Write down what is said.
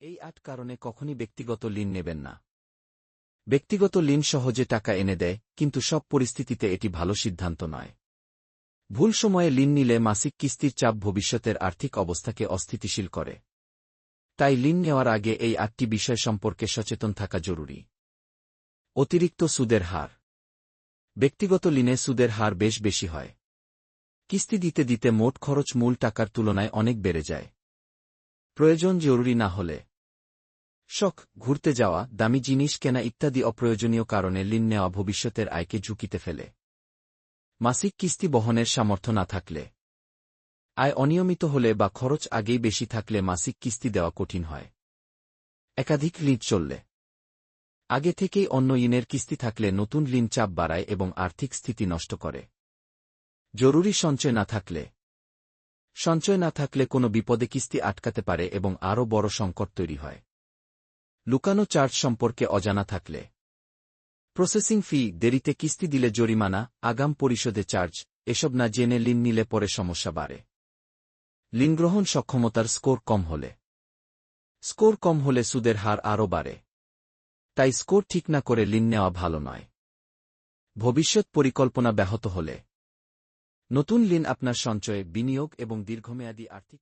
এই ৮ কারণে কখনই ব্যক্তিগত ঋণ নেবেন না। ব্যক্তিগত ঋণ সহজে টাকা এনে দেয়, কিন্তু সব পরিস্থিতিতে এটি ভালো সিদ্ধান্ত নয়। ভুল সময়ে ঋণ নিলে মাসিক কিস্তির চাপ ভবিষ্যতের আর্থিক অবস্থাকে অস্থিতিশীল করে। তাই ঋণ নেওয়ার আগে এই ৮টি বিষয় সম্পর্কে সচেতন থাকা জরুরি। অতিরিক্ত সুদের হার। ব্যক্তিগত ঋণে সুদের হার বেশ বেশি হয়। কিস্তি দিতে দিতে মোট খরচ মূল টাকার তুলনায় অনেক বেড়ে যায়। প্রয়োজন জরুরি না হলে শখ, ঘুরতে যাওয়া, দামি জিনিস কেনা ইত্যাদি অপ্রয়োজনীয় কারণে ঋণ নেওয়া ভবিষ্যতের আয়কে ঝুঁকিতে ফেলে। মাসিক কিস্তি বহনের সামর্থ্য না থাকলে, আয় অনিয়মিত হলে বা খরচ আগেই বেশি থাকলে মাসিক কিস্তি দেওয়া কঠিন হয়। একাধিক ঋণ চললে, আগে থেকেই অন্য ঋণের কিস্তি থাকলে নতুন ঋণ চাপ বাড়ায় এবং আর্থিক স্থিতি নষ্ট করে। জরুরি সঞ্চয় না থাকলে কোনো বিপদে কিস্তি আটকাতে পারে এবং আরও বড় সংকট তৈরি হয়। লুকানো চার্জ সম্পর্কে অজানা থাকলে, প্রসেসিং ফি, দেরিতে কিস্তি দিলে জরিমানা, আগাম পরিশোধে চার্জ, এসব না জেনে ঋণ নিলে পরে সমস্যা বাড়ে। ঋণ গ্রহণ সক্ষমতার স্কোর কম হলে সুদের হার আরও বাড়ে। তাই স্কোর ঠিক না করে ঋণ নেওয়া ভালো নয়। ভবিষ্যৎ পরিকল্পনা ব্যাহত হলে নতুন ঋণ আপনার সঞ্চয়, বিনিয়োগ এবং দীর্ঘমেয়াদী আর্থিক